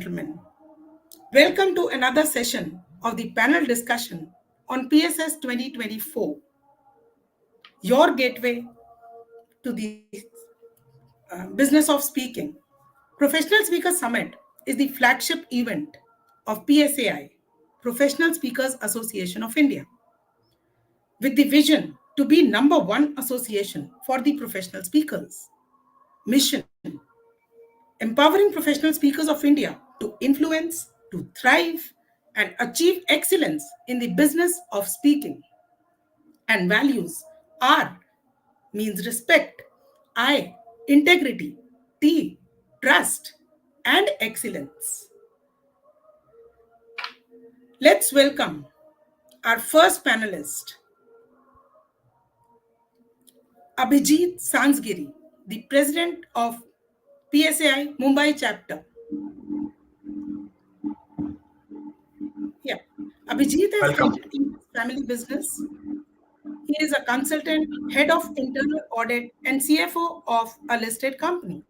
gentlemen, welcome to another session of the panel discussion on PSS 2024, your gateway to the business of speaking. Professional Speaker Summit is the flagship event of PSAI, Professional Speakers Association of India, with the vision to be number one association for the professional speakers. Mission: empowering professional speakers of India to influence, to thrive, and achieve excellence in the business of speaking. And values R means respect, I, integrity, T, trust, and excellence. Let's welcome our first panelist, Abhijit Sansgiri, the president of PSAI Mumbai chapter. Yeah, Abhijit has Welcome. helped in his family business. He is a consultant, head of internal audit, and CFO of a listed company.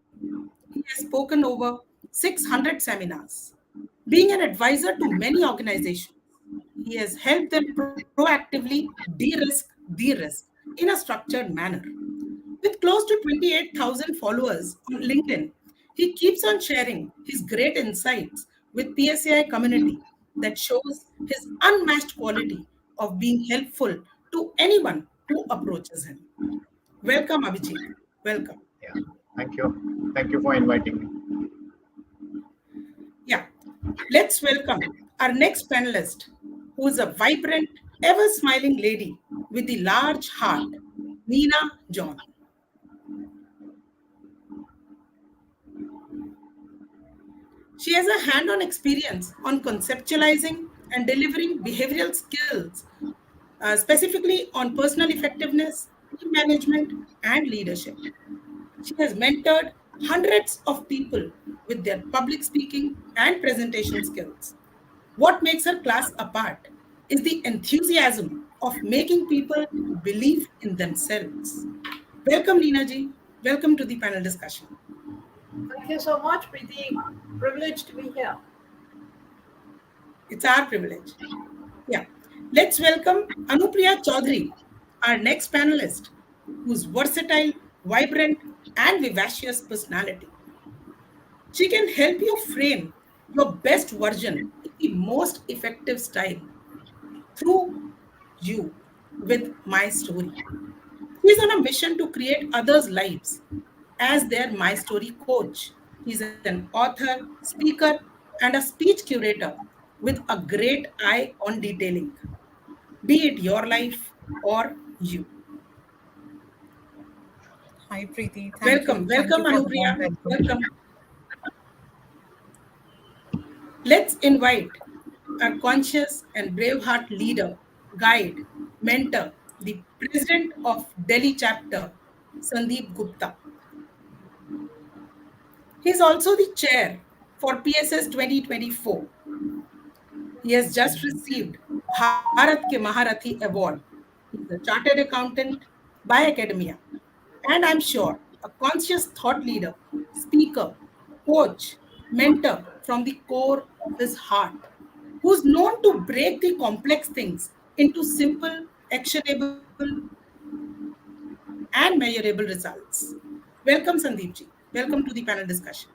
He has spoken over 600 seminars. Being an advisor to many organizations, he has helped them proactively de-risk the risk in a structured manner. With close to 28,000 followers on LinkedIn, he keeps on sharing his great insights with PSAI community that shows his unmatched quality of being helpful to anyone who approaches him. Welcome, Abhijit. Welcome. Yeah, thank you. Thank you for inviting me. Yeah, let's welcome our next panelist, who is a vibrant, ever smiling lady with a large heart, Nina John. She has a hand on experience on conceptualizing and delivering behavioral skills, specifically on personal effectiveness, team management, and leadership. She has mentored hundreds of people with their public speaking and presentation skills. What makes her class apart is the enthusiasm of making people believe in themselves. Welcome, Leena ji. Welcome to the panel discussion. Thank you so much, Preeti. Privileged to be here. It's our privilege. Yeah. Let's welcome Anupriya Chaudhary, our next panelist, whose versatile, vibrant, and vivacious personality. She can help you frame your best version in the most effective style through you with my story. He's on a mission to create others' lives as their My Story coach. He's an author, speaker, and a speech curator with a great eye on detailing, be it your life or you. Hi, Preeti. Thank Welcome, you. Thank welcome, you for the Anupriya. warm welcome. Welcome. Let's invite our conscious and braveheart leader, guide, mentor, the president of Delhi chapter, Sandeep Gupta. He is also the chair for PSS 2024. He has just received Bharat Ke Maharathi Award. He is a chartered accountant by academia, and I'm sure a conscious thought leader, speaker, coach, mentor from the core of his heart, who's known to break the complex things into simple, actionable, and measurable results. Welcome, Sandeep ji. Welcome to the panel discussion.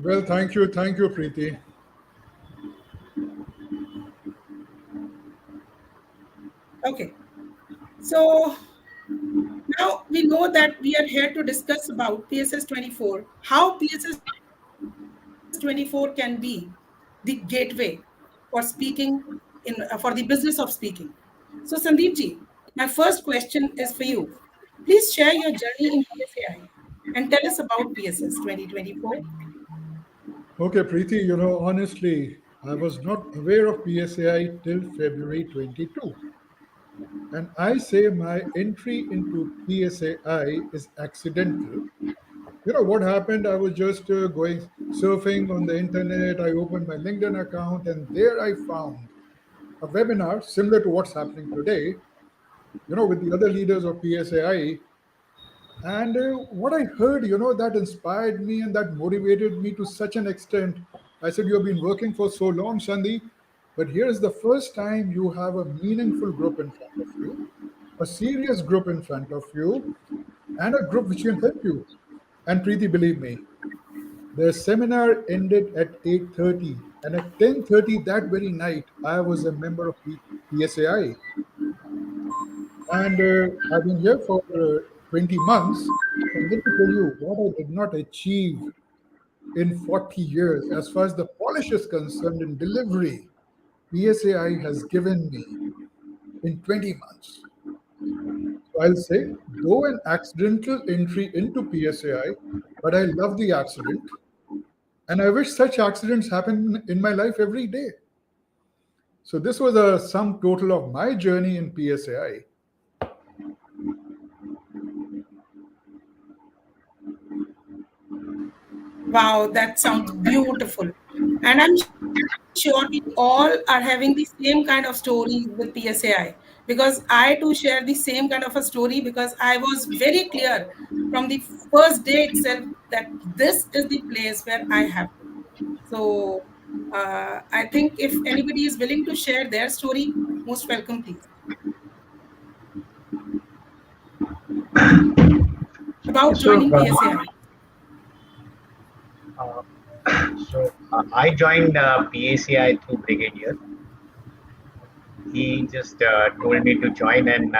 Well, thank you. Thank you, Preeti. Okay. So now we know that we are here to discuss about PSS 24, how PSS 24 can be the gateway for speaking for the business of speaking. So Sandeep ji, my first question is for you. Please share your journey in PSAI and tell us about PSS 2024. Okay, Preeti, honestly, I was not aware of PSAI till February 22. And I say my entry into PSAI is accidental. What happened? I was just going surfing on the internet. I opened my LinkedIn account, and there I found a webinar similar to what's happening today, with the other leaders of PSAI. And what I heard, that inspired me and that motivated me to such an extent I said, "You have been working for so long, Sandeep, but here's the first time you have a meaningful group in front of you, a serious group in front of you, and a group which can help you." And Preeti, believe me, the seminar ended at 8:30, and at 10:30 that very night, I was a member of PSAI. And I've been here for 20 months. And let me tell you what I did not achieve in 40 years as far as the polish is concerned in delivery. PSAI has given me in 20 months. So I'll say, though an accidental entry into PSAI, but I love the accident. And I wish such accidents happen in my life every day. So this was a sum total of my journey in PSAI. Wow, that sounds beautiful. And I'm sure we all are having the same kind of stories with PSAI, because I too share the same kind of a story, because I was very clear from the first day itself that this is the place where I have to. So I think if anybody is willing to share their story, most welcome, please. About So, joining PSAI. uh, I joined PACI through Brigadier. He just told me to join, and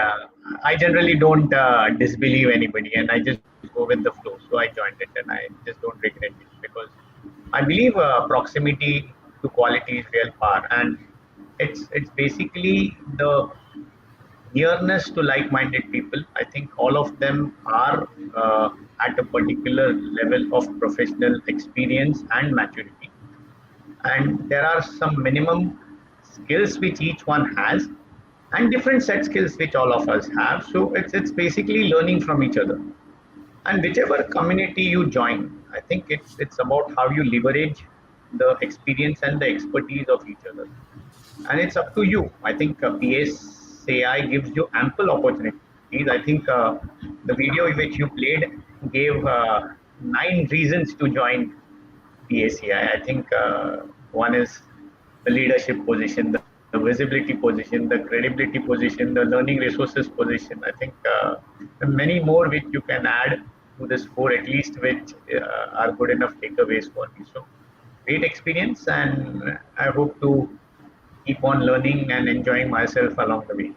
I generally don't disbelieve anybody, and I just go with the flow. So I joined it, and I just don't regret it because I believe proximity to quality is real power, and it's basically the nearness to like-minded people. I think all of them are at a particular level of professional experience and maturity, and there are some minimum skills which each one has, and different set skills which all of us have. So it's basically learning from each other. And whichever community you join, I think it's about how you leverage the experience and the expertise of each other, and it's up to you. I think PSAI gives you ample opportunities. I think the video which you played gave 9 reasons to join PSAI. I think one is the leadership position, the visibility position, the credibility position, the learning resources position. I think many more which you can add to this four, at least, which are good enough takeaways for me. So great experience, and I hope to keep on learning and enjoying myself along the way.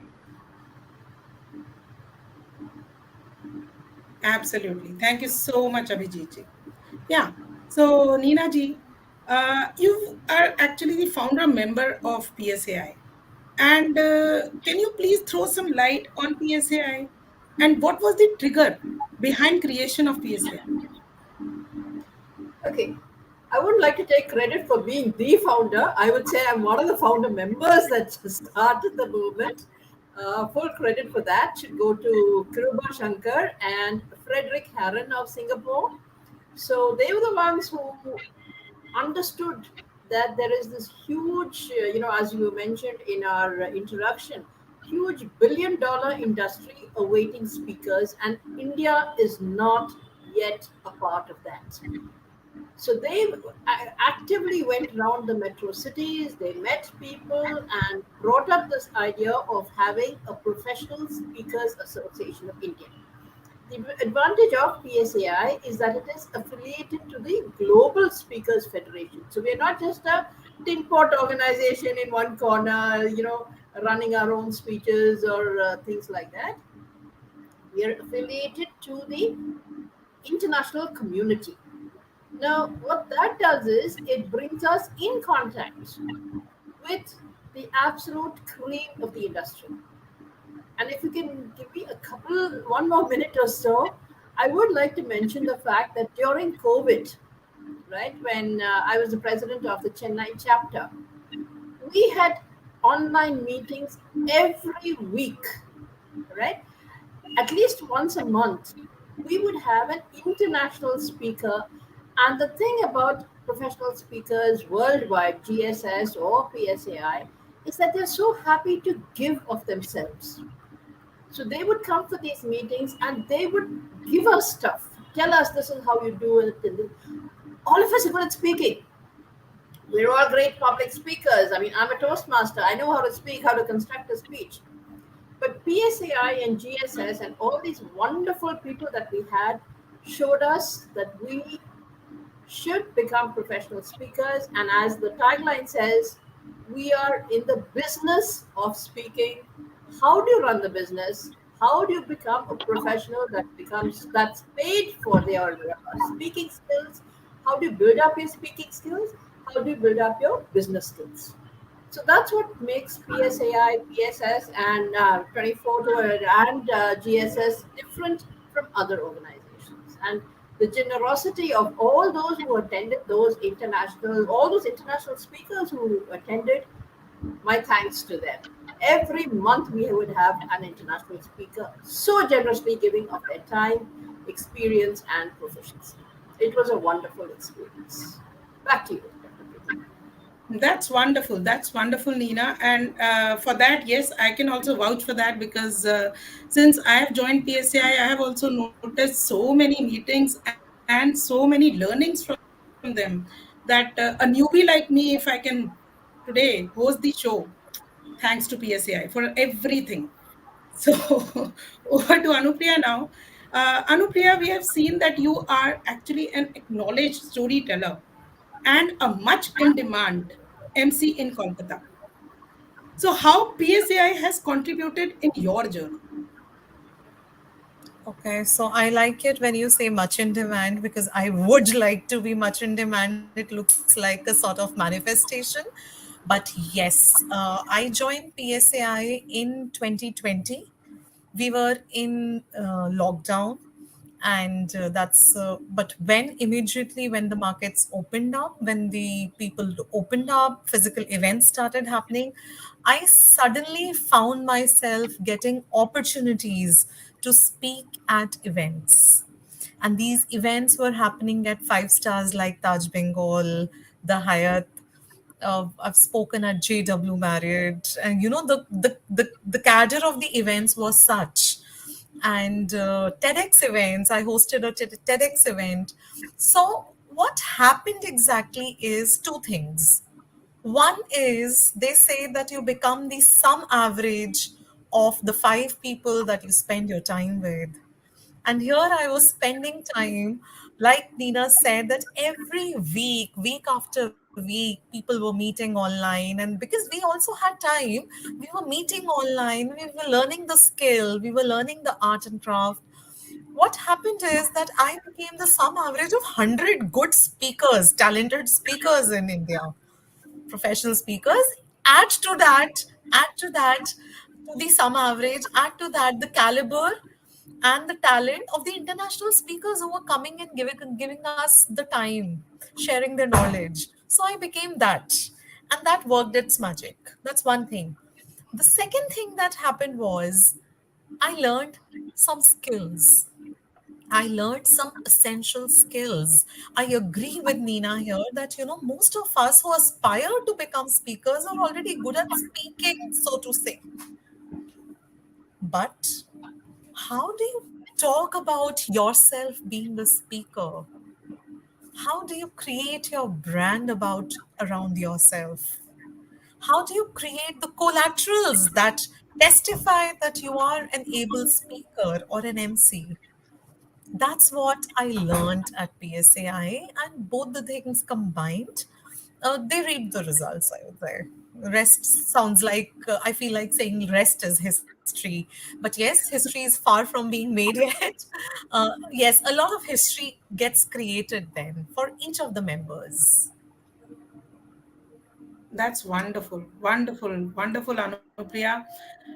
Absolutely. Thank you so much, Abhijit ji. Yeah. So, Neena ji, you are actually the founder member of PSAI. And can you please throw some light on PSAI? And what was the trigger behind creation of PSAI? Okay. I wouldn't like to take credit for being the founder. I would say I'm one of the founder members that started the movement. Full credit for that should go to Kiruba Shankar and Frederick Harron of Singapore. So they were the ones who understood that there is this huge, as you mentioned in our introduction, huge billion-dollar industry awaiting speakers, and India is not yet a part of that. So they actively went around the metro cities, they met people and brought up this idea of having a professional speakers association of India. The advantage of PSAI is that it is affiliated to the Global Speakers Federation. So we are not just a tin pot organization in one corner, running our own speeches or things like that. We are affiliated to the international community. Now, what that does is it brings us in contact with the absolute cream of the industry. And if you can give me one more minute or so, I would like to mention the fact that during COVID, right, when I was the president of the Chennai chapter, we had online meetings every week, right? At least once a month, we would have an international speaker. And the thing about professional speakers worldwide, GSS or PSAI, is that they're so happy to give of themselves. So they would come for these meetings and they would give us stuff, tell us this is how you do it. And all of us are good at speaking. We're all great public speakers. I mean, I'm a Toastmaster. I know how to speak, how to construct a speech. But PSAI and GSS and all these wonderful people that we had showed us that we should become professional speakers. And as the tagline says, we are in the business of speaking. How do you run the business? How do you become a professional that's paid for their speaking skills? How do you build up your speaking skills? How do you build up your business skills? So that's what makes PSAI, PSS, and 24 to and GSS different from other organizations. And the generosity of all those who attended all those international speakers who attended, my thanks to them. Every month we would have an international speaker so generously giving of their time, experience, and proficiency. It was a wonderful experience. Back to you, Dr. Preeti. That's wonderful. That's wonderful, Nina. And for that, yes, I can also vouch for that because since I have joined PSCI, I have also noticed so many meetings and so many learnings from them that a newbie like me, if I can today host the show, thanks to PSCI for everything. So over to Anupriya now. Anupriya, we have seen that you are actually an acknowledged storyteller and a much in demand MC in Kolkata. So, how PSAI has contributed in your journey? Okay, so I like it when you say much in demand because I would like to be much in demand. It looks like a sort of manifestation. But yes, I joined PSAI in 2020. We were in lockdown, and but when immediately when the markets opened up, when the people opened up, physical events started happening, I suddenly found myself getting opportunities to speak at events. And these events were happening at five stars like Taj Bengal, the Hyatt. I've spoken at JW Marriott, and the cadre of the events was such. And TEDx events, I hosted a TEDx event. So what happened exactly is two things. One is they say that you become the sum average of the five people that you spend your time with. And here I was spending time, like Nina said, that every week, week after week, people were meeting online. And because we also had time, we were meeting online, we were learning the skill, we were learning the art and craft. What happened is that I became the sum average of 100 good speakers, talented speakers in India, professional speakers. Add to that, to the sum average, add to that the caliber and the talent of the international speakers who were coming and giving us the time, sharing their knowledge. So I became that, and that worked its magic. That's one thing. The second thing that happened was I learned some skills. I learned some essential skills. I agree with Nina here that, most of us who aspire to become speakers are already good at speaking, so to say. But how do you talk about yourself being a speaker? How do you create your brand about around yourself? How do you create the collaterals that testify that you are an able speaker or an MC? That's what I learned at PSAI, and both the things combined, they reap the results, I would say. Rest sounds like, I feel like saying rest is history. But yes, history is far from being made yet. Yes, a lot of history gets created then for each of the members. That's wonderful, wonderful, wonderful, Anupriya.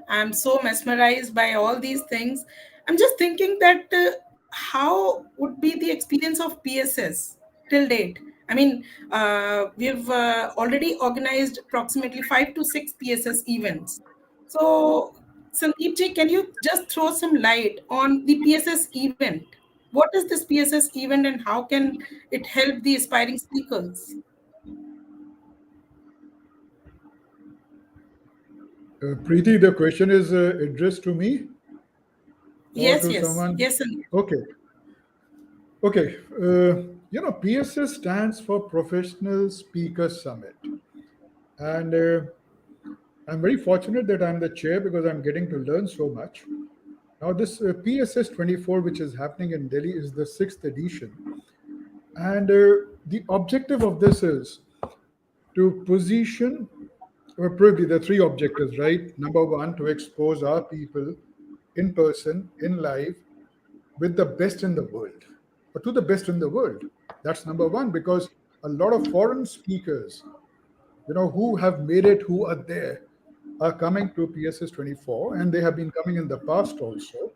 I'm so mesmerized by all these things. I'm just thinking that how would be the experience of PSS till date? I mean, we've already organized approximately 5 to 6 PSS events. So, Sandeep ji, can you just throw some light on the PSS event? What is this PSS event and how can it help the aspiring speakers? Preeti, the question is addressed to me or Yes, to yes, someone? yes, Sandeep. Okay, okay. PSS stands for Professional Speaker Summit. And I'm very fortunate that I'm the chair because I'm getting to learn so much. Now, this PSS 24, which is happening in Delhi, is the sixth edition. And the objective of this is to position, or probably the three objectives, right? Number one, to expose our people in person, in live, with the best in the world, or to the best in the world. That's number one, because a lot of foreign speakers, who have made it, who are there, are coming to PSS 24, and they have been coming in the past also.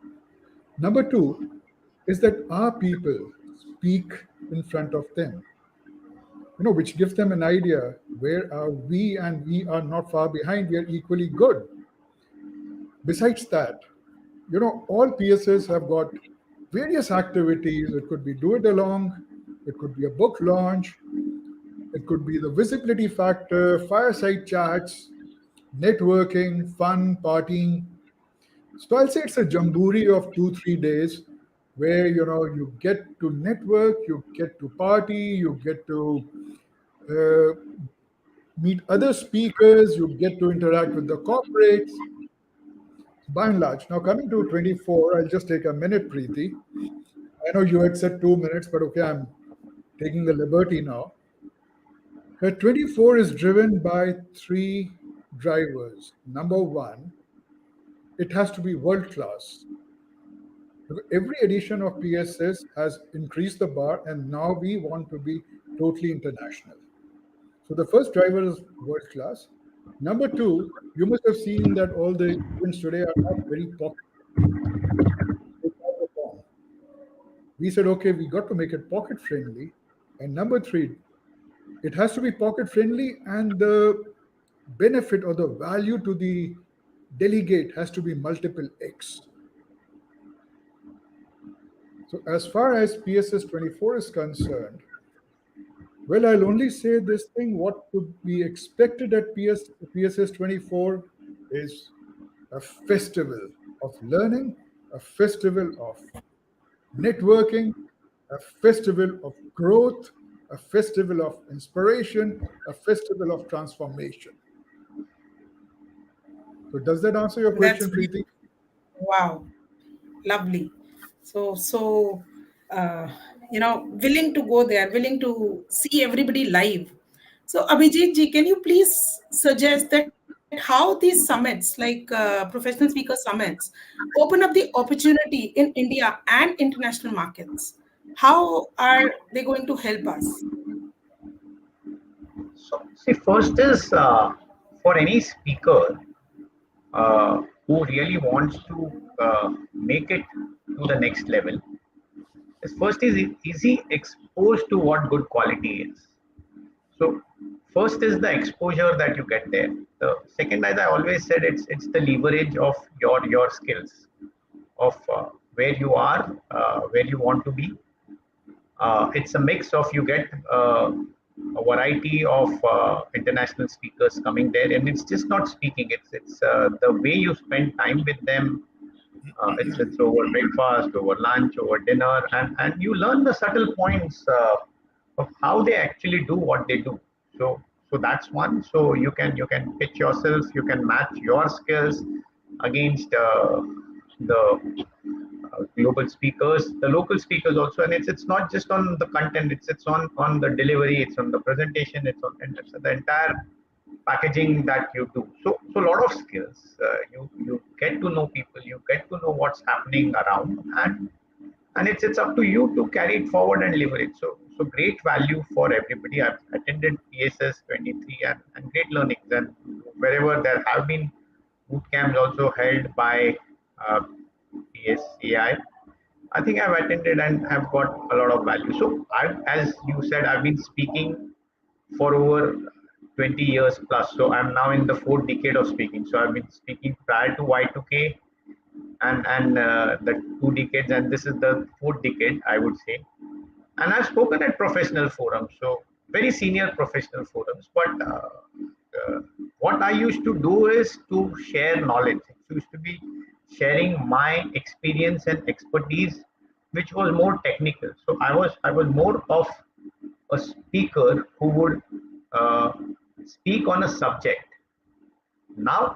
Number two is that our people speak in front of them, which gives them an idea where are we, and we are not far behind, we are equally good. Besides that, all PSS have got various activities. It could be do it along, it could be a book launch, it could be the visibility factor, fireside chats, networking, fun, partying. So I'll say it's a jamboree of 2, 3 days where you get to network, you get to party, you get to uh, meet other speakers, you get to interact with the corporates. By and large, now coming to 24, I'll just take a minute, Preeti. I know you had said 2 minutes, but okay, I'm taking the liberty now. 24 is driven by three drivers. Number one, it has to be world class. Every edition of PSS has increased the bar, and now we want to be totally international. So the first driver is world class. Number two, you must have seen that all the events today are not very pocket friendly. We said, okay, we got to make it pocket friendly. And number three, it has to be pocket friendly, and the benefit or the value to the delegate has to be multiple X. So, as far as PSS 24 is concerned, well, I'll only say this thing: what to be expected at PSS 24 is a festival of learning, a festival of networking, a festival of growth, a festival of inspiration, a festival of transformation. So, does that answer your That's question, Preeti? wow, lovely. So uh, willing to go there, willing to see everybody live. So Abhijit ji, can you please suggest that how these summits, like professional speaker summits, open up the opportunity in India and international markets? How are they going to help us? So, see, first is for any speaker who really wants to make it to the next level. Is first is he exposed to what good quality is? So first is the exposure that you get there. The second, as I always said, it's the leverage of your skills, of where you are, where you want to be. It's a mix of you get a variety of international speakers coming there, and it's just not speaking. It's the way you spend time with them. It's over breakfast, over lunch, over dinner, and you learn the subtle points of how they actually do what they do. So that's one. So you can pitch yourself, you can match your skills against the global speakers, the local speakers also, and it's not just on the content, it's on the delivery, it's on the presentation, and it's the entire packaging that you do. So a lot of skills. You get to know people, you get to know what's happening around, and it's up to you to carry it forward and deliver it. So great value for everybody. I've attended PSS 23 and great learnings, and wherever there have been boot camps also held by PSCI. I think I've attended and have got a lot of value. So as you said, I've been speaking for over 20 years plus. So I'm now in the fourth decade of speaking. So I've been speaking prior to Y2K and the 2 decades, and this is the fourth decade, I would say. And I've spoken at professional forums, so very senior professional forums. But uh, what I used to do is to share knowledge. It used to be sharing my experience and expertise, which was more technical. So I was more of a speaker who would uh, speak on a subject. Now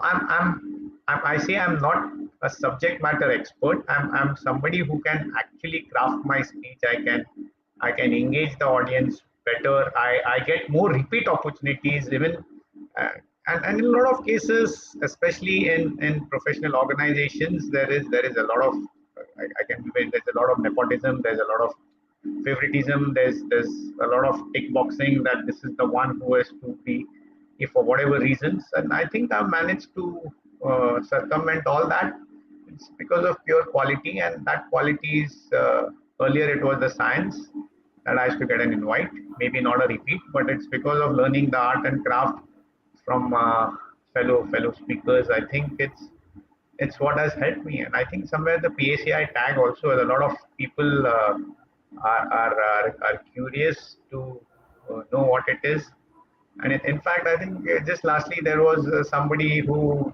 I say I'm not a subject matter expert. I'm somebody who can actually craft my speech. I can engage the audience better. I get more repeat opportunities even, uh, and in a lot of cases, especially in professional organizations, there is a lot of I can there's a lot of nepotism. There's a lot of favoritism. There's a lot of tick boxing that this is the one who has to be, if for whatever reasons. And I think I've managed to circumvent all that. It's because of pure quality, and that quality is earlier it was the science that I used to get an invite, maybe not a repeat, but it's because of learning the art and craft from fellow speakers. I think it's what has helped me. And I think somewhere the PACI tag also, a lot of people are curious to know what it is. And in fact, I think just lastly, there was somebody who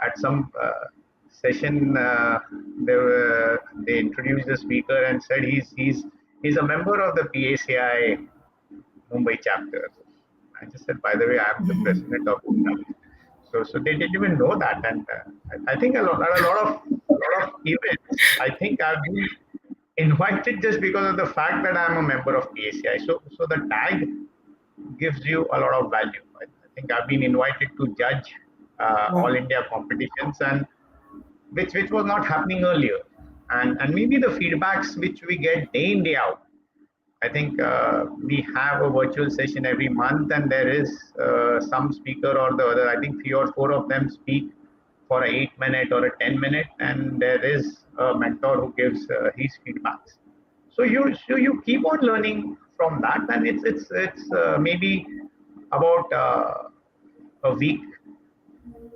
at some session they introduced the speaker and said he's a member of the PACI Mumbai chapter. I just said, by the way, I'm the president of that. So they didn't even know that, and I think a lot of events. I think I've been invited just because of the fact that I'm a member of PACI. So the tag gives you a lot of value. I think I've been invited to judge all Wow. India competitions, and which was not happening earlier. And maybe the feedbacks which we get day in day out. I think we have a virtual session every month, and there is some speaker or the other. I think 3 or 4 of them speak for a 8 minute or a 10 minute, and there is a mentor who gives his feedbacks. So you keep on learning from that, and it's maybe about a week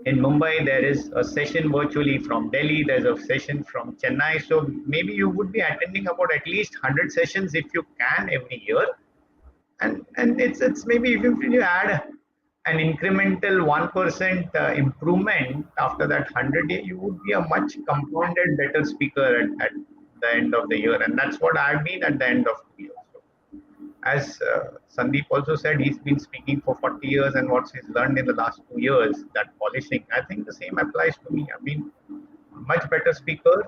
in Mumbai. There is a session virtually from Delhi. There's a session from Chennai. So maybe you would be attending about at least 100 sessions if you can every year. And it's maybe even if you add an incremental 1% improvement after that 100 day, you would be a much compounded better speaker at the end of the year. And that's what I've been at the end of the year. So as Sandeep also said, he's been speaking for 40 years, and what he's learned in the last 2 years, that polishing, I think the same applies to me. I mean, much better speaker,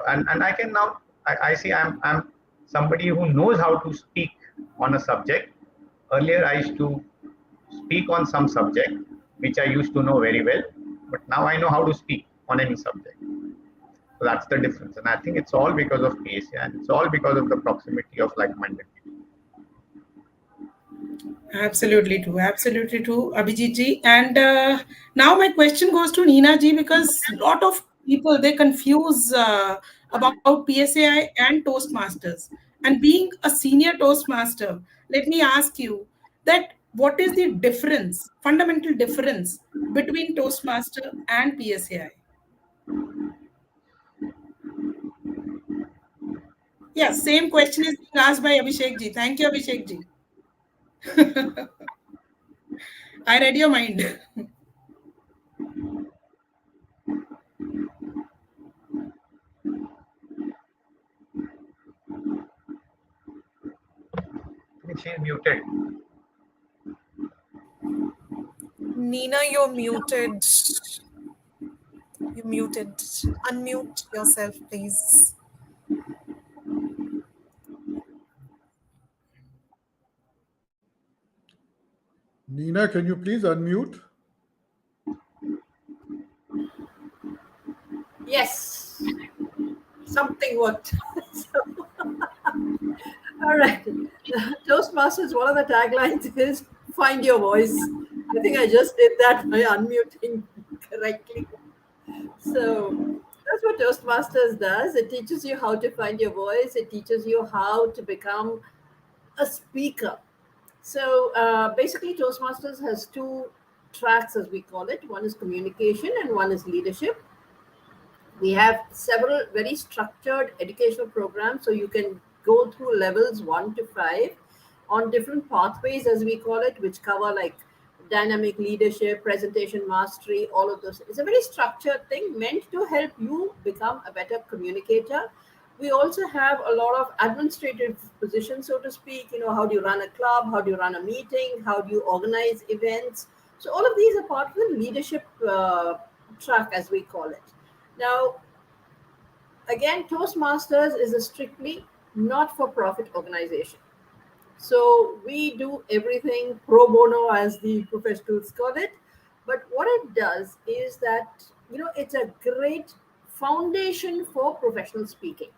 and I can now I see I'm somebody who knows how to speak on a subject. Earlier, I used to speak on some subject which I used to know very well, but now I know how to speak on any subject. So that's the difference, and I think it's all because of PAC, and it's all because of the proximity of like-minded people. Absolutely true, Abhijit ji. And now my question goes to Neena ji, because a lot of people they confuse about PSAI and Toastmasters. And being a senior Toastmaster, let me ask you that what is the difference, fundamental difference between Toastmaster and PSAI? Yeah, same question is being asked by Abhishek ji. Thank you, Abhishek ji. I read your mind. She's muted. Nina, you're muted. You're muted. Unmute yourself, please. Nina, can you please unmute? Yes, something worked. So, all right. Toastmasters, one of the taglines is find your voice. I think I just did that by unmuting correctly. So that's what Toastmasters does. It teaches you how to find your voice. It teaches you how to become a speaker. So basically, Toastmasters has two tracks, as we call it. One is communication and one is leadership. We have several very structured educational programs, so you can go through levels 1 to 5 on different pathways, as we call it, which cover like dynamic leadership, presentation mastery, all of those. It's a very structured thing meant to help you become a better communicator, We also have a lot of administrative positions, so to speak. How do you run a club? How do you run a meeting? How do you organize events? So all of these are part of the leadership track, as we call it. Now, again, Toastmasters is a strictly not-for-profit organization. So we do everything pro bono, as the professionals call it. But what it does is that, it's a great foundation for professional speaking.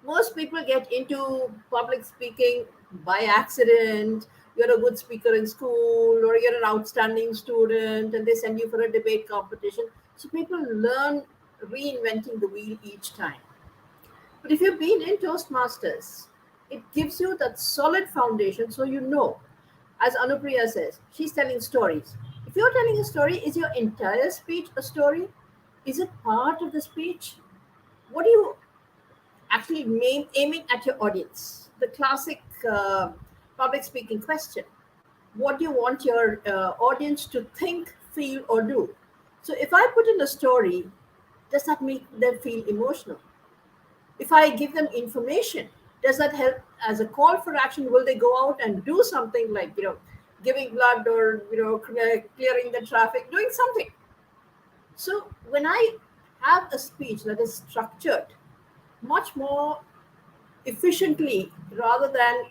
Most people get into public speaking by accident. You're a good speaker in school, or you're an outstanding student, and they send you for a debate competition. So people learn reinventing the wheel each time. But if you've been in Toastmasters, it gives you that solid foundation, so as Anupriya says, she's telling stories. If you're telling a story, is your entire speech a story? Is it part of the speech? What do you actually aiming at your audience? The classic public speaking question: what do you want your audience to think, feel, or do? So if I put in a story, does that make them feel emotional? If I give them information, does that help as a call for action? Will they go out and do something like, giving blood, or, clearing the traffic, doing something? So when I have a speech that is structured much more efficiently, rather than,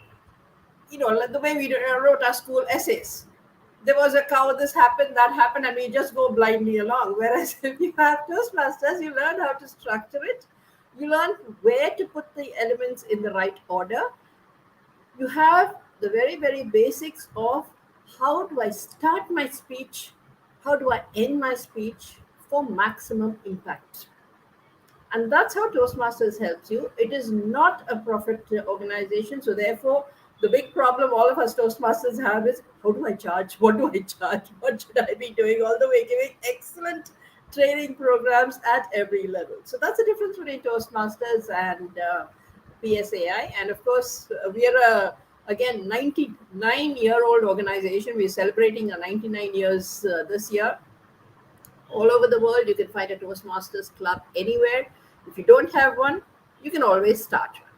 like the way we wrote our school essays. There was a cow, this happened, that happened, and we just go blindly along. Whereas if you have Toastmasters, you learn how to structure it, you learn where to put the elements in the right order. You have the very, very basics of how do I start my speech, how do I end my speech for maximum impact. And that's how Toastmasters helps you. It is not a profit organization, so therefore the big problem all of us Toastmasters have is, how do I charge, what do I charge, what should I be doing, all the way giving excellent training programs at every level. So that's the difference between Toastmasters and PSAI. And of course, we are a, again, 99-year-old organization. We're celebrating our 99 years this year. All over the world, you can find a Toastmasters club anywhere. If you don't have one, you can always start one.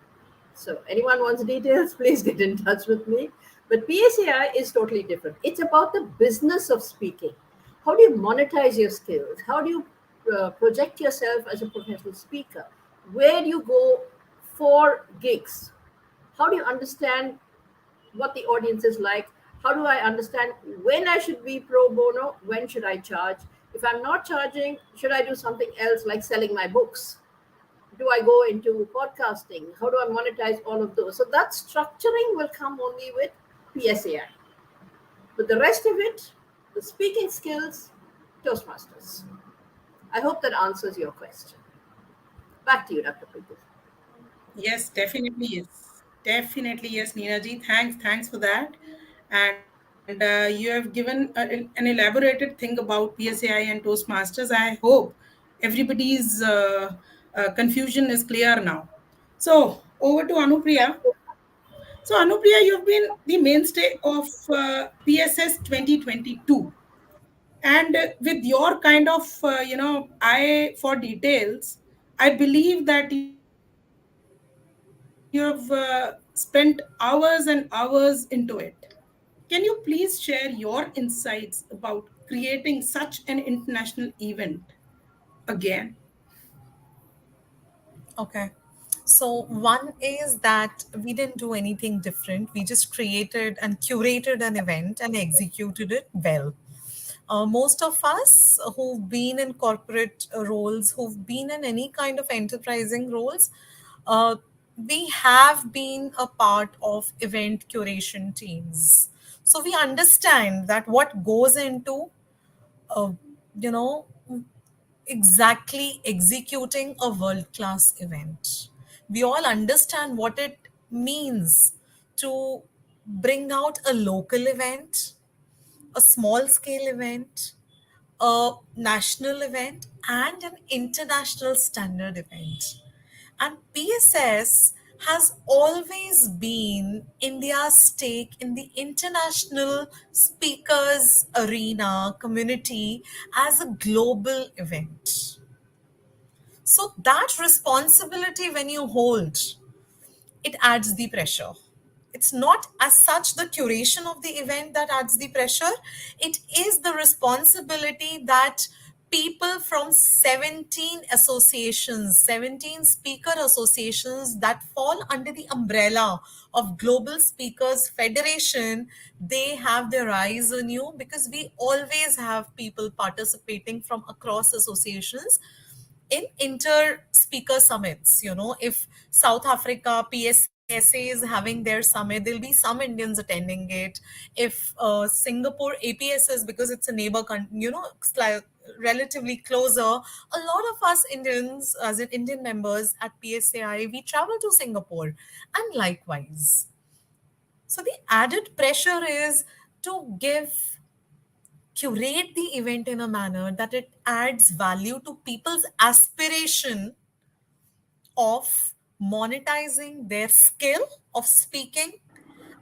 So, anyone wants details, please get in touch with me. But PSAI is totally different. It's about the business of speaking. How do you monetize your skills? How do you project yourself as a professional speaker? Where do you go for gigs? How do you understand what the audience is like? How do I understand when I should be pro bono? When should I charge? If I'm not charging, should I do something else like selling my books? Do I go into podcasting? How do I monetize all of those? So that structuring will come only with PSAI. But the rest of it, the speaking skills, Toastmasters. I hope that answers your question. Back to you, Dr. Preeti. Yes, definitely yes. Definitely yes, Neeraji. Thanks for that. And you have given an elaborated thing about PSAI and Toastmasters. I hope everybody's confusion is clear now. So over to Anupriya. So Anupriya, you've been the mainstay of PSS 2022. And with your kind of eye for details, I believe that you have spent hours and hours into it. Can you please share your insights about creating such an international event again? Okay. So, one is that we didn't do anything different. We just created and curated an event and executed it well. Most of us who've been in corporate roles, who've been in any kind of enterprising roles, uh, we have been a part of event curation teams. So we understand that what goes into, uh, you know, exactly executing a world class event. We all understand what it means to bring out a local event, a small scale event, a national event, and an international standard event. And PSS has always been India's stake in the international speakers arena community as a global event. So that responsibility, when you hold, it adds the pressure. It's not as such the curation of the event that adds the pressure. It is the responsibility that people from 17 associations, 17 speaker associations that fall under the umbrella of Global Speakers Federation, they have their eyes on you, because we always have people participating from across associations in inter speaker summits. If South Africa PSA is having their summit, there'll be some Indians attending it. If Singapore APSS, because it's a neighbor it's like relatively closer, a lot of us Indians, as in Indian members at PSAI, we travel to Singapore, and likewise. So the added pressure is to curate the event in a manner that it adds value to people's aspiration of monetizing their skill of speaking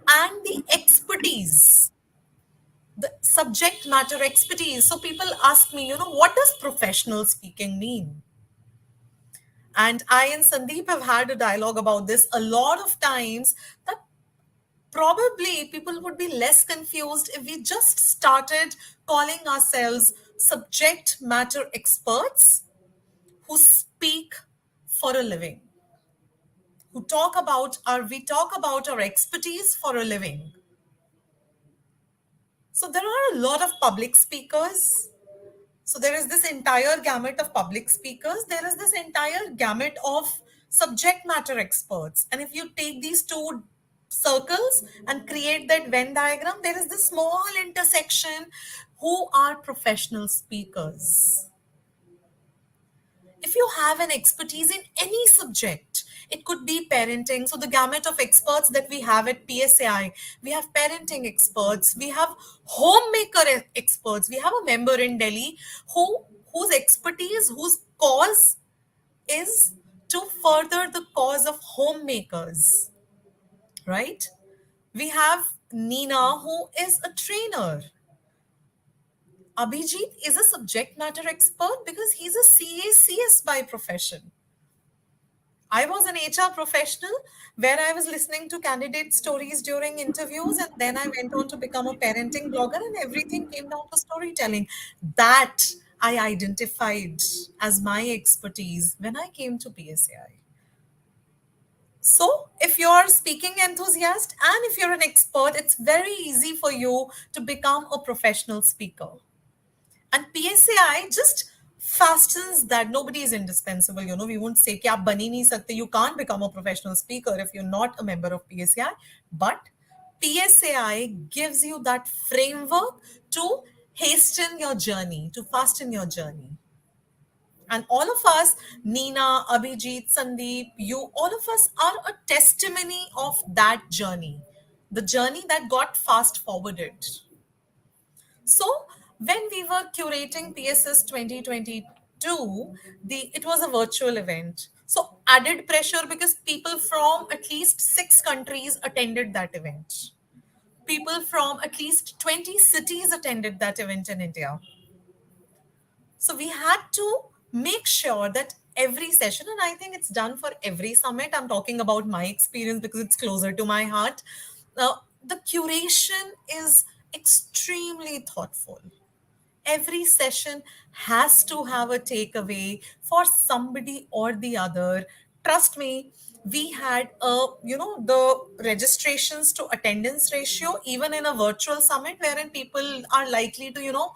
and the expertise, the subject matter expertise. So people ask me, what does professional speaking mean? And I and Sandeep have had a dialogue about this a lot of times, that probably people would be less confused if we just started calling ourselves subject matter experts who speak for a living, who talk about our we talk about our expertise for a living. So there are a lot of public speakers. So there is this entire gamut of public speakers. There is this entire gamut of subject matter experts. And if you take these two circles and create that Venn diagram, there is this small intersection who are professional speakers. If you have an expertise in any subject, it could be parenting. So the gamut of experts that we have at PSAI, we have parenting experts, we have homemaker experts, we have a member in Delhi whose expertise, whose cause is to further the cause of homemakers, right? We have Nina, who is a trainer. Abhijit is a subject matter expert because he's a CACS by profession. I was an HR professional where I was listening to candidate stories during interviews, and then I went on to become a parenting blogger, and everything came down to storytelling. That I identified as my expertise when I came to PSAI. So, if you're speaking enthusiast and if you're an expert, it's very easy for you to become a professional speaker. And PSAI just fastens that. Nobody is indispensable. We won't say कि आप बन ही नहीं सकते. You can't become a professional speaker if you're not a member of PSAI. But PSAI gives you that framework to hasten your journey, to fasten your journey. And all of us, Nina, Abhijit, Sandeep, you, all of us are a testimony of that journey, the journey that got fast forwarded. So when we were curating PSS 2022, it was a virtual event. So added pressure because people from at least 6 countries attended that event. People from at least 20 cities attended that event in India. So we had to make sure that every session, and I think it's done for every summit. I'm talking about my experience because it's closer to my heart. The curation is extremely thoughtful. Every session has to have a takeaway for somebody or the other. Trust me, we had the registrations to attendance ratio even in a virtual summit wherein people are likely to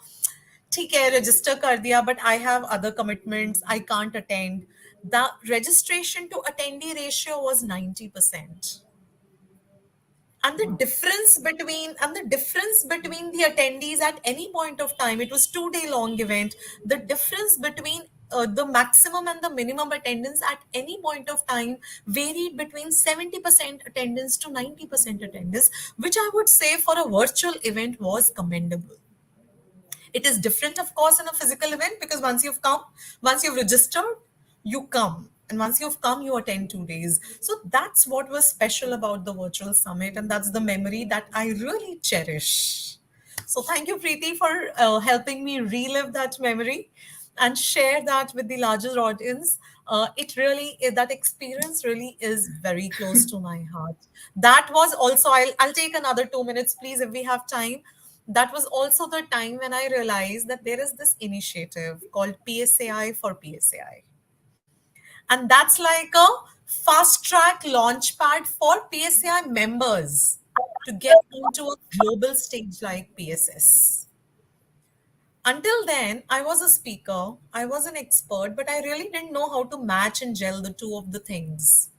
ठीक है register कर दिया but I have other commitments, I can't attend. The registration to attendee ratio was 90%. And the difference between the attendees at any point of time, it was 2 day long event, the difference between the maximum and the minimum attendance at any point of time varied between 70% attendance to 90% attendance, which I would say for a virtual event was commendable. It is different, of course, in a physical event because once you've registered, you come. And once you've come, you attend 2 days. So that's what was special about the virtual summit. And that's the memory that I really cherish. So thank you, Preeti, for helping me relive that memory. and share that with the larger audience. That experience really is very close to my heart. That was also, I'll take another 2 minutes, please, if we have time. That was also the time when I realized that there is this initiative called PSAI for PSAI. And that's like a fast track launch pad for PSAI members to get onto a global stage like PSS. Until then, I was a speaker, I was an expert, but I really didn't know how to match and gel the two of the things.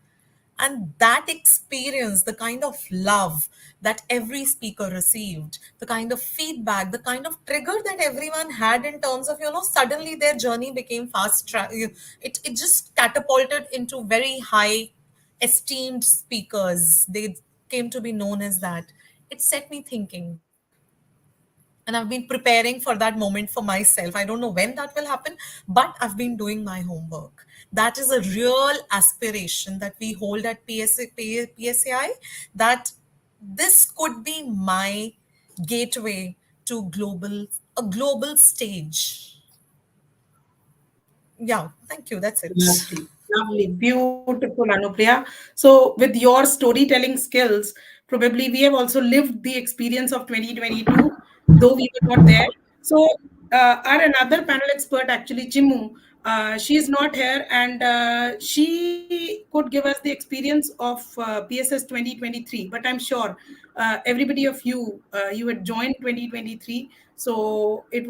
And that experience, the kind of love that every speaker received, the kind of feedback, the kind of trigger that everyone had in terms of, suddenly their journey became fast track. It just catapulted into very high esteemed speakers. They came to be known as that. It set me thinking, and I've been preparing for that moment for myself. I don't know when that will happen, but I've been doing my homework. That is a real aspiration that we hold at PSAI, that this could be my gateway to a global stage. Yeah, thank you. That's it. Lovely, lovely, beautiful, Anupriya. So, with your storytelling skills, probably we have also lived the experience of 2022, though we were not there. So, our another panel expert, actually, Chimu, she is not here, and she could give us the experience of PSS 2023. But I'm sure everybody of you, you had joined 2023, so it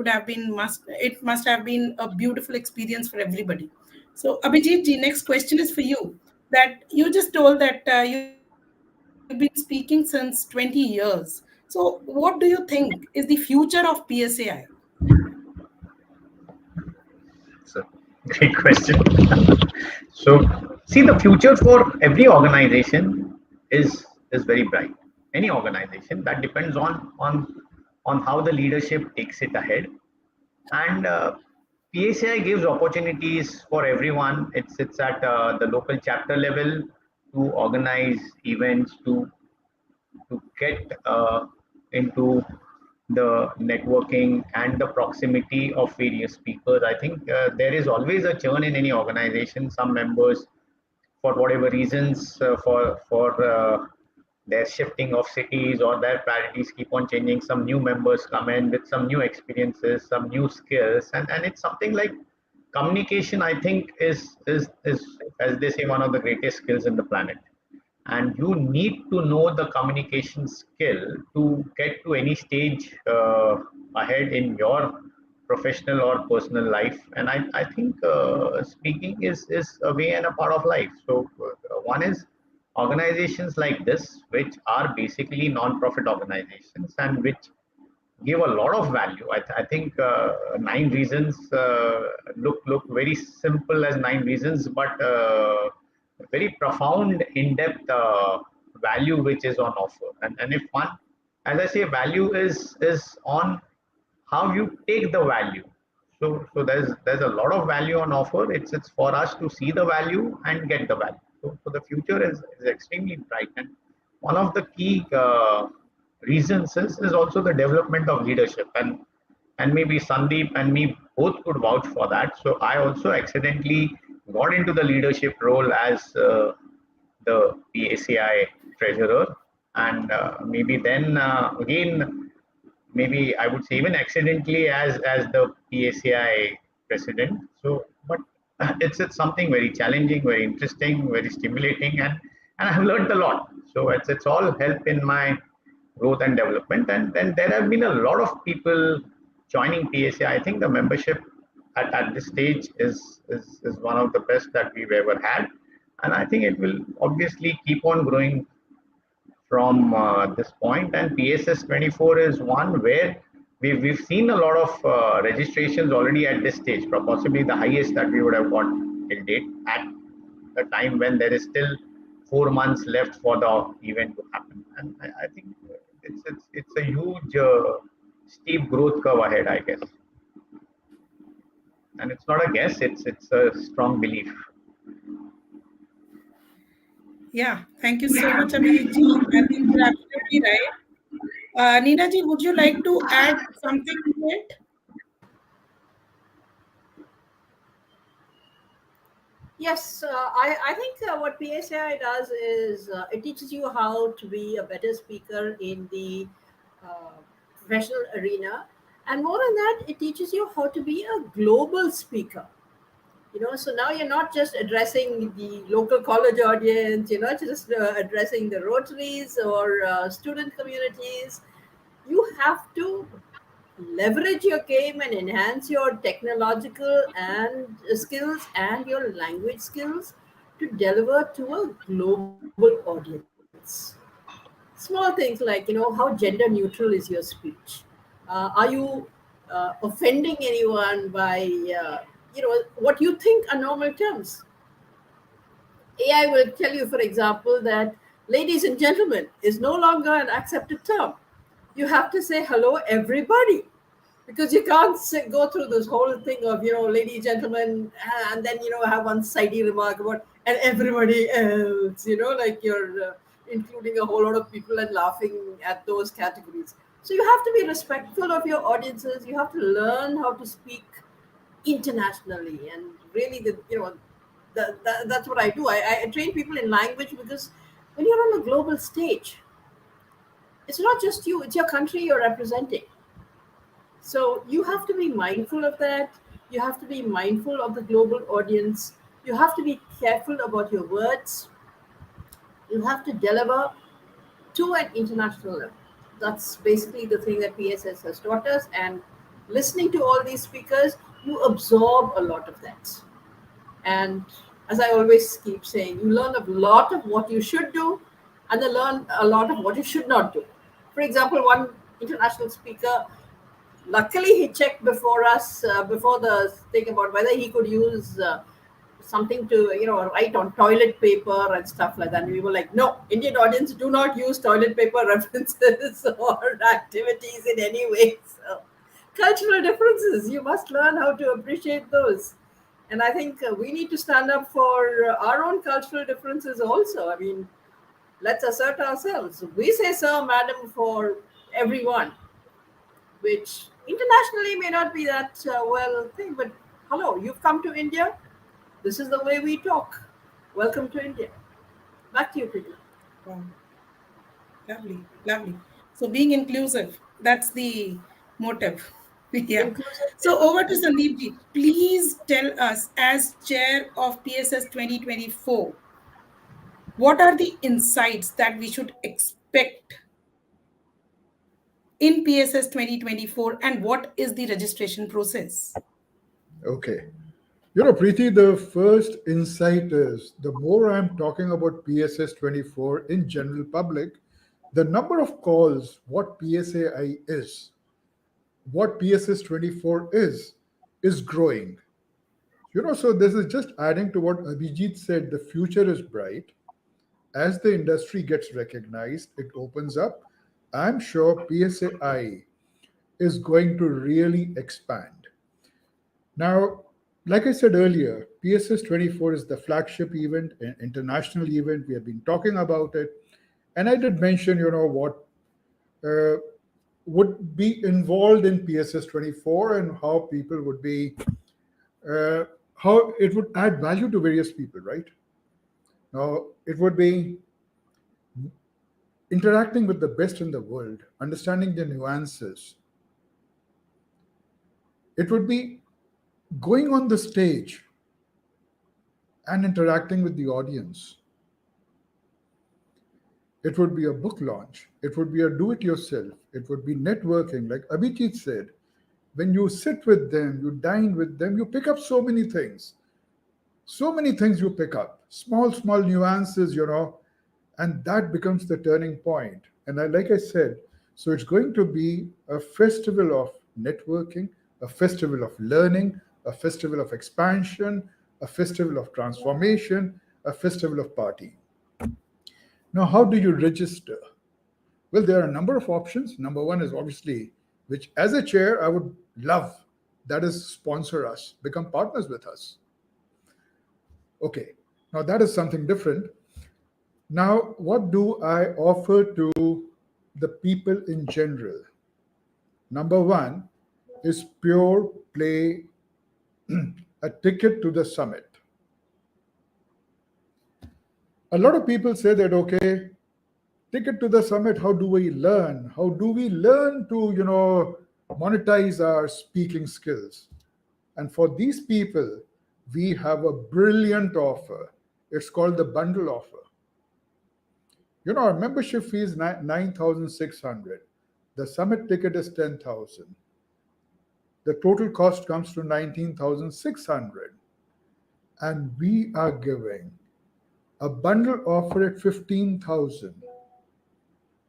must have been a beautiful experience for everybody. So, Abhijit ji, next question is for you. That you just told that you've been speaking since 20 years. So, what do you think is the future of PSAI? It's a great question. So, see, the future for every organization is very bright. Any organization, that depends on how the leadership takes it ahead. And PACI gives opportunities for everyone. It's at the local chapter level to organize events, to get into the networking and the proximity of various speakers. I think there is always a churn in any organization. Some members, for whatever reasons, for their shifting of cities or their priorities keep on changing. Some new members come in with some new experiences, some new skills, and it's something like communication. I think is, as they say, one of the greatest skills in the planet, and you need to know the communication skill to get to any stage ahead in your professional or personal life. And I think speaking is a way and a part of life. So one is organizations like this, which are basically non-profit organizations and which give a lot of value. I think nine reasons look very simple as nine reasons, but very profound, in-depth value which is on offer. And if one, as I say, value is on how you take the value. So there's a lot of value on offer. It's for us to see the value and get the value. So the future is extremely bright, and one of the key reasons is also the development of leadership. And maybe Sandeep and me both could vouch for that. So I also accidentally got into the leadership role as the PACI treasurer, and maybe then again, maybe I would say even accidentally as the PACI president. So, but it's something very challenging, very interesting, very stimulating, and I've learned a lot. So it's all help in my growth and development. And then there have been a lot of people joining PACI. I think the membership at this stage is one of the best that we've ever had, and I think it will obviously keep on growing from this point. And PSS 24 is one where we've seen a lot of registrations already at this stage, possibly the highest that we would have got till date at the time when there is still 4 months left for the event to happen. And I think it's a huge steep growth curve ahead, I guess. And it's not a guess; it's a strong belief. Yeah, thank you so much, Abhijit ji. I think you're absolutely right. Neena ji, would you like to add something to it? Yes, I think what PSI does is it teaches you how to be a better speaker in the uh, professional arena. And more than that, it teaches you how to be a global speaker. So now you're not just addressing the local college audience, you're not just addressing the rotaries or student communities. You have to leverage your game and enhance your technological and skills and your language skills to deliver to a global audience. Small things like, how gender neutral is your speech? Are you offending anyone by what you think are normal terms? AI will tell you, for example, that ladies and gentlemen is no longer an accepted term. You have to say hello, everybody, because you can't go through this whole thing of, ladies, gentlemen, and then, have one sidey remark about and everybody else, like you're including a whole lot of people and laughing at those categories. So you have to be respectful of your audiences. You have to learn how to speak internationally, and really that's what I do. I train people in language because when you're on a global stage, it's not just you, it's your country you're representing. So you have to be mindful of that. You have to be mindful of the global audience. You have to be careful about your words. You have to deliver to an international level. That's basically the thing that PSS has taught us. And listening to all these speakers, you absorb a lot of that. And as I always keep saying, you learn a lot of what you should do, and then learn a lot of what you should not do. For example, one international speaker, luckily he checked before us, before the thing about whether he could use something to write on toilet paper and stuff like that. And we were like, no, Indian audience do not use toilet paper references or activities in any way. So cultural differences, you must learn how to appreciate those. And I think we need to stand up for our own cultural differences also. I mean, let's assert ourselves. We say sir, madam for everyone, which internationally may not be that well thing, but hello, you've come to India. This is the way we talk. Welcome to India. Back to you, Preeti. Wow, lovely, lovely. So being inclusive, that's the motive. Yeah. So Inclusive. over to Sandeepji. Please tell us, as chair of PSS 2024, what are the insights that we should expect in PSS 2024 and what is the registration process? Okay. Preeti, the first insight is the more I'm talking about PSS 24 in general public, the number of calls, what PSAI is, what PSS 24 is growing. So this is just adding to what Abhijit said, the future is bright. As the industry gets recognized, it opens up. I'm sure PSAI is going to really expand. Now, like I said earlier, PSS 24 is the flagship event, an international event. We have been talking about it. And I did mention, what uh, would be involved in PSS 24 and how people would be, uh, how it would add value to various people, right? Now, it would be interacting with the best in the world, understanding the nuances. It would be going on the stage and interacting with the audience. It would be a book launch. It would be a do it yourself. It would be networking. Like Abhijit said, when you sit with them, you dine with them, you pick up so many things. So many things you pick up. Small, small nuances, and that becomes the turning point. And like I said, so it's going to be a festival of networking, a festival of learning, a festival of expansion, a festival of transformation, a festival of party. Now, how do you register? Well, there are a number of options. Number one is obviously, which as a chair, I would love, that is sponsor us, become partners with us. Okay, now that is something different. Now, what do I offer to the people in general? Number one is pure play, a ticket to the summit. A lot of people say that, okay, ticket to the summit, how do we learn? How do we learn to, monetize our speaking skills? And for these people, we have a brilliant offer. It's called the bundle offer. Our membership fee is 9,600. The summit ticket is 10,000. The total cost comes to 19,600. And we are giving a bundle offer at 15,000.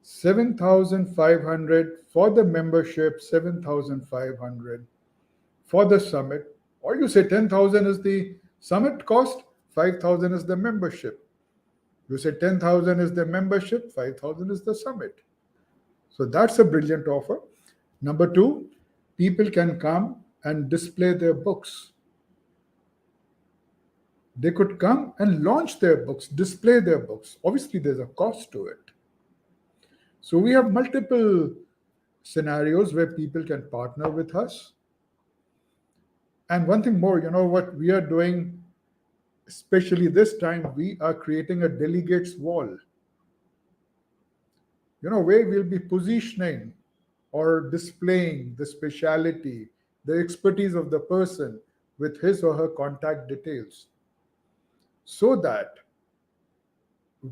7,500 for the membership, 7,500 for the summit. Or you say 10,000 is the summit cost, 5,000 is the membership. You say 10,000 is the membership, 5,000 is the summit. So that's a brilliant offer. Number two, people can come and display their books. They could come and launch their books, display their books. Obviously, there's a cost to it. So we have multiple scenarios where people can partner with us. And one thing more, what we are doing, especially this time, we are creating a delegates wall. Where we'll be positioning or displaying the speciality, the expertise of the person with his or her contact details. So that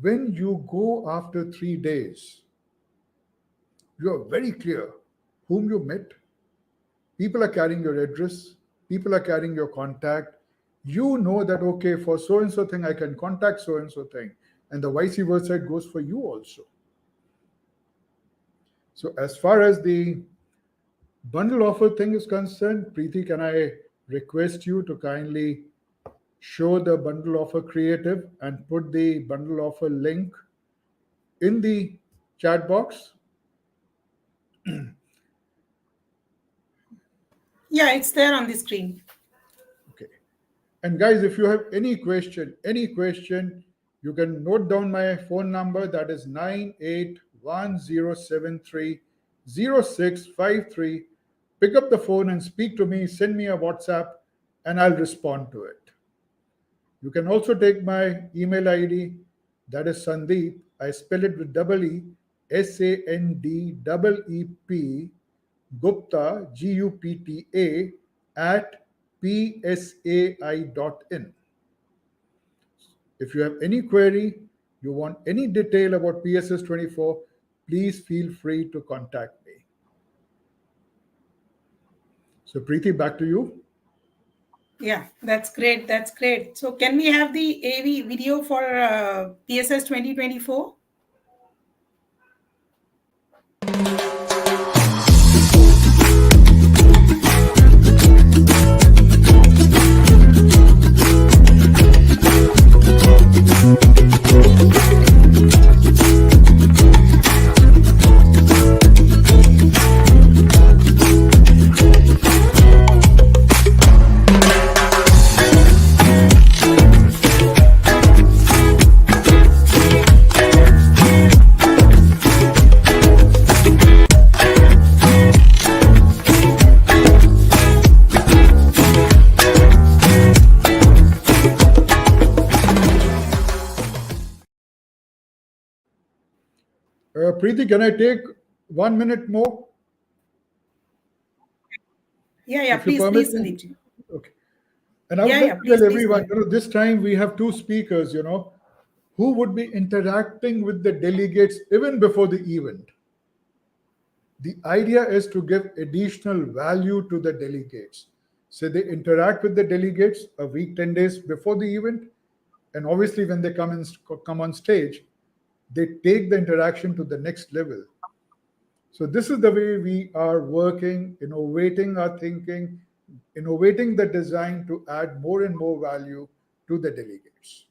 when you go after 3 days, you are very clear whom you met. People are carrying your address, people are carrying your contact. You know that, okay, for so and so thing, I can contact so and so thing. And the vice versa it goes for you also. So, as far as the bundle offer thing is concerned, Preeti, can I request you to kindly show the bundle offer creative and put the bundle offer link in the chat box? Yeah, it's there on the screen. Okay. And guys, if you have any question, you can note down my phone number, that is 9810730653. Pick up the phone and speak to me, send me a WhatsApp, and I'll respond to it. You can also take my email ID, that is Sandeep. I spell it with double E, SANDEEP, Gupta, GUPTA, at psai.in. If you have any query, you want any detail about PSS 24, please feel free to contact me. So, Preeti, back to you. Yeah, that's great. That's great. So, can we have the AV video for PSS 2024? Preeti, can I take 1 minute more, Yeah, if you please, permit please, me? Sandeepji. Okay. And I would Yeah, like yeah, to tell please go everyone, ahead. this time we have two speakers, who would be interacting with the delegates even before the event. The idea is to give additional value to the delegates. So they interact with the delegates a week, 10 days before the event. And obviously, when they come on stage, they take the interaction to the next level. So this is the way we are working, innovating our thinking, innovating the design to add more and more value to the delegates.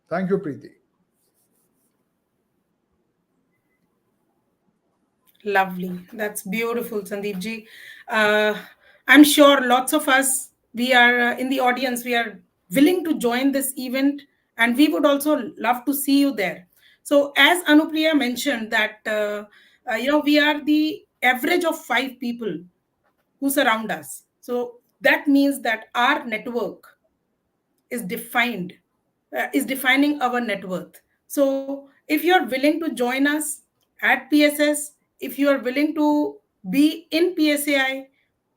Thank you, Preeti. Lovely. That's beautiful, Sandeepji. Uh, I'm sure lots of us, we are in the audience, we are willing to join this event, and we would also love to see you there. So, as Anupriya mentioned, that we are the average of 5 people who surround us. So that means that our network is defined is defining our net worth. So if you are willing to join us at PSS, if you are willing to be in PSAI,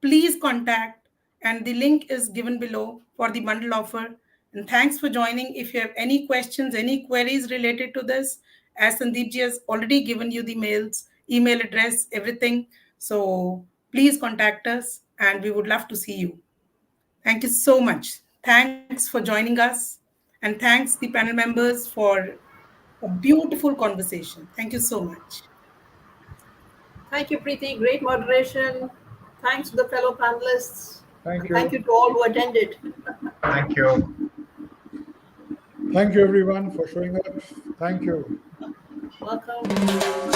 please contact, and the link is given below for the bundle offer. And thanks for joining. If you have any questions, any queries related to this, as Sandeep ji has already given you the mails, email address, everything. So please contact us, and we would love to see you. Thank you so much. Thanks for joining us. And thanks the panel members for a beautiful conversation. Thank you so much. Thank you, Preeti. Great moderation. Thanks to the fellow panelists. Thank And thank you you. to all who attended. Thank you. Thank you, everyone, for showing up. Thank you. Welcome.